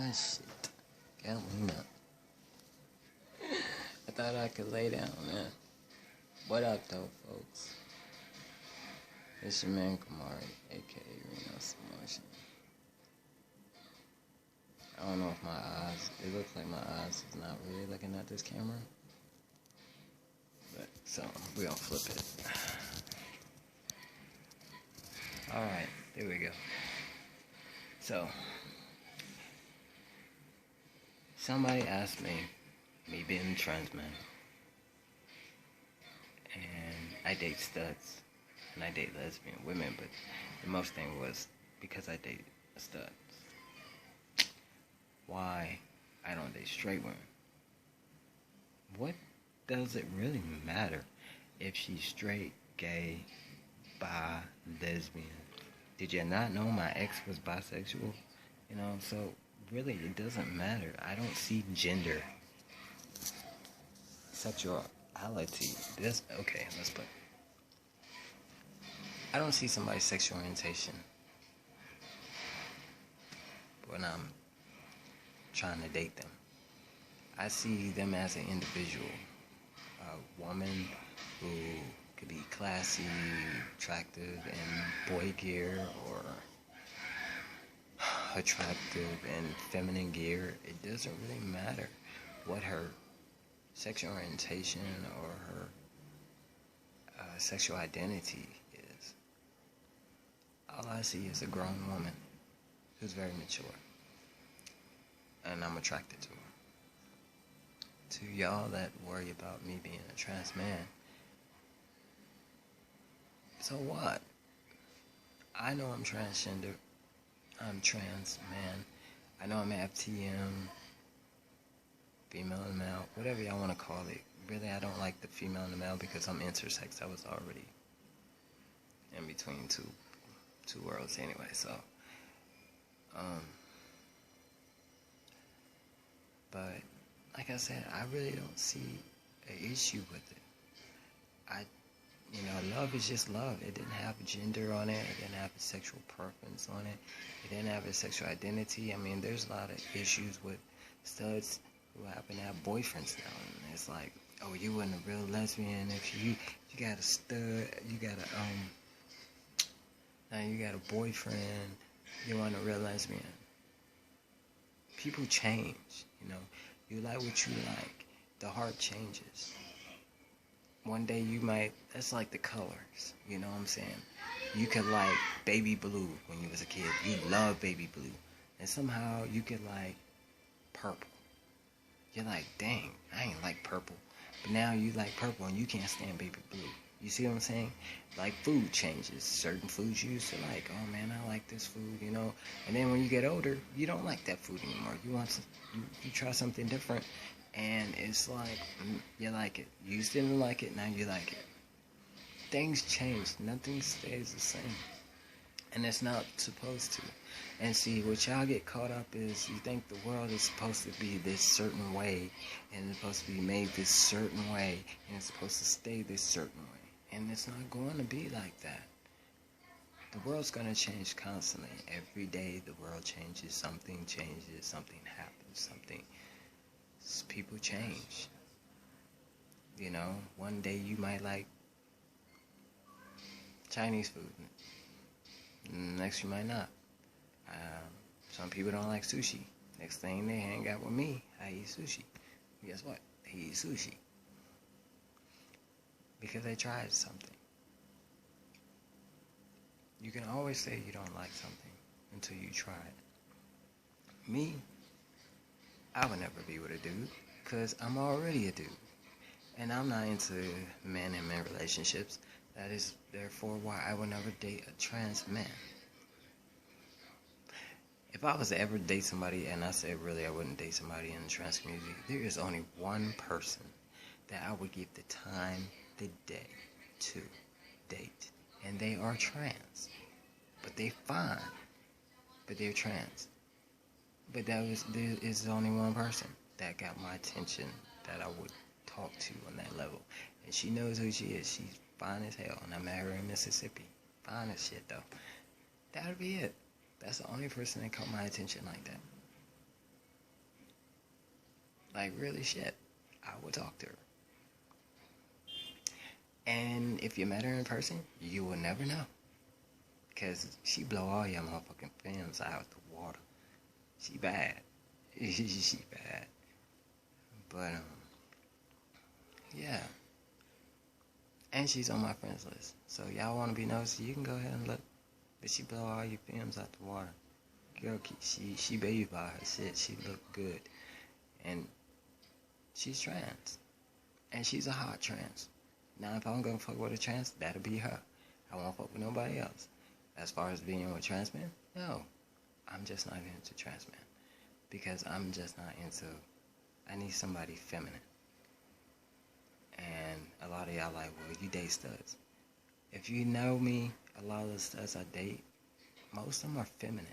Ah, shit. Can't lean up. I thought I could lay down, man. What up, though, folks? It's your man Kamari, aka Reno Motion. I don't know if my eyes, it looks like my eyes is not really looking at this camera. But, so, we're gonna flip it. Alright, there we go. So, somebody asked me being a trans man, and I date studs, and I date lesbian women, but the most thing was because I date studs. Why I don't date straight women? What does it really matter if she's straight, gay, bi, lesbian? Did you not know my ex was bisexual? You know, so really it doesn't matter. I don't see gender, sexuality. Okay, let's put. I don't see somebody's sexual orientation when I'm trying to date them. I see them as an individual, a woman who could be classy, attractive in boy gear, or attractive in feminine gear. It doesn't really matter what her sexual orientation or her sexual identity is. All I see is a grown woman who's very mature, and I'm attracted to her. To y'all that worry about me being a trans man, so what? I know I'm transgender. I'm trans man. I know I'm FTM, female and male, whatever y'all want to call it. Really, I don't like the female and the male because I'm intersex. I was already in between two worlds anyway. So, but like I said, I really don't see an issue with it. Love is just love. It didn't have gender on it. It didn't have a sexual preference on it. It didn't have a sexual identity. I mean, there's a lot of issues with studs who happen to have boyfriends now. And it's like, oh, you wasn't a real lesbian if you got a stud, you got now you got a boyfriend, you weren't a real lesbian. People change, you know. You like what you like. The heart changes. One day you might, that's like the colors, you know what I'm saying? You could like baby blue when you was a kid. You love baby blue. And somehow you could like purple. You're like, dang, I ain't like purple. But now you like purple and you can't stand baby blue. You see what I'm saying? Like food changes. Certain foods you used to like, oh man, I like this food, you know. And then when you get older, you don't like that food anymore. You want to, you try something different. And it's like, you like it. You used to didn't like it, now you like it. Things change. Nothing stays the same. And it's not supposed to. And see, what y'all get caught up is you think the world is supposed to be this certain way, and it's supposed to be made this certain way, and it's supposed to stay this certain way. And it's not going to be like that. The world's going to change constantly. Every day the world changes, something happens, people change. You know, one day you might like Chinese food. Next you might not. Some people don't like sushi. Next thing they hang out with me, I eat sushi. Guess what? They eat sushi. Because they tried something. You can always say you don't like something until you try it. Me, I would never be with a dude because I'm already a dude. And I'm not into man and man relationships. That is therefore why I would never date a trans man. If I was to ever date somebody, and I said really I wouldn't date somebody in the trans community, there is only one person that I would give the time, the day to date. And they are trans. But they fine. But they're trans. But there is only one person that got my attention that I would talk to on that level. And she knows who she is. She's fine as hell. And I met her in Mississippi. Fine as shit, though. That'll be it. That's the only person that caught my attention like that. Like, really shit. I would talk to her. And if you met her in person, you will never know. Because she blow all your motherfucking films out the water. She bad. She bad. But, yeah. And she's on my friends list. So y'all want to be nosy, you can go ahead and look. But she blow all your films out the water. Girl, she bathed by her shit. She look good. And she's trans. And she's a hot trans. Now, if I'm gonna fuck with a trans, that'll be her. I won't fuck with nobody else. As far as being with trans men, no. I'm just not into trans men. Because I'm just not into... I need somebody feminine. And a lot of y'all like, well, you date studs. If you know me, a lot of the studs I date, most of them are feminine.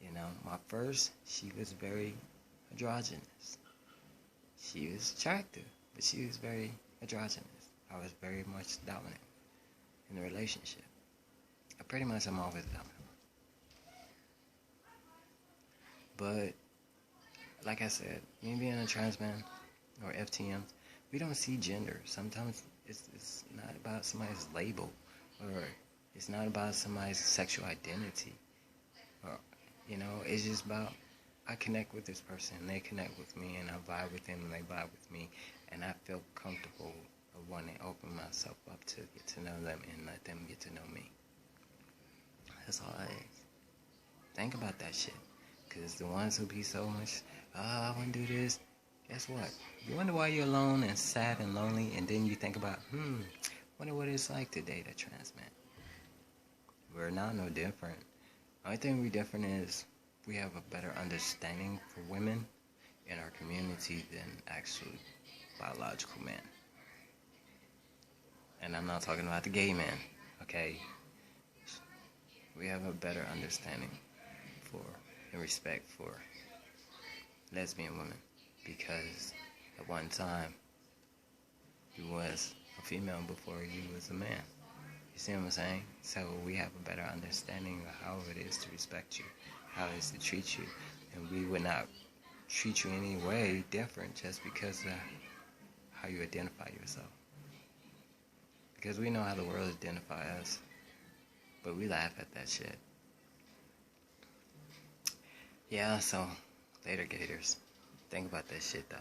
You know, my first, she was very androgynous. She was attractive, but she was very androgynous. I was very much dominant in the relationship. I pretty much am always dominant. But, like I said, me being a trans man, or FTM, we don't see gender. Sometimes it's not about somebody's label, or it's not about somebody's sexual identity, or, you know, it's just about, I connect with this person, and they connect with me, and I vibe with them, and they vibe with me, and I feel comfortable of wanting to open myself up to get to know them and let them get to know me. That's all it is. Think about that shit. Because the ones who be so much, I want to do this, guess what? You wonder why you're alone and sad and lonely, and then you think about, wonder what it's like to date a trans man. We're not no different. The only thing we're different is we have a better understanding for women in our community than actually biological men. And I'm not talking about the gay men, okay? We have a better understanding for and respect for lesbian women, because at one time you was a female before you was a man. You see what I'm saying? So we have a better understanding of how it is to respect you, how it is to treat you, and we would not treat you any way different just because of how you identify yourself. Because we know how the world identifies us, but we laugh at that shit. Yeah, so later, Gators. Think about that shit, though.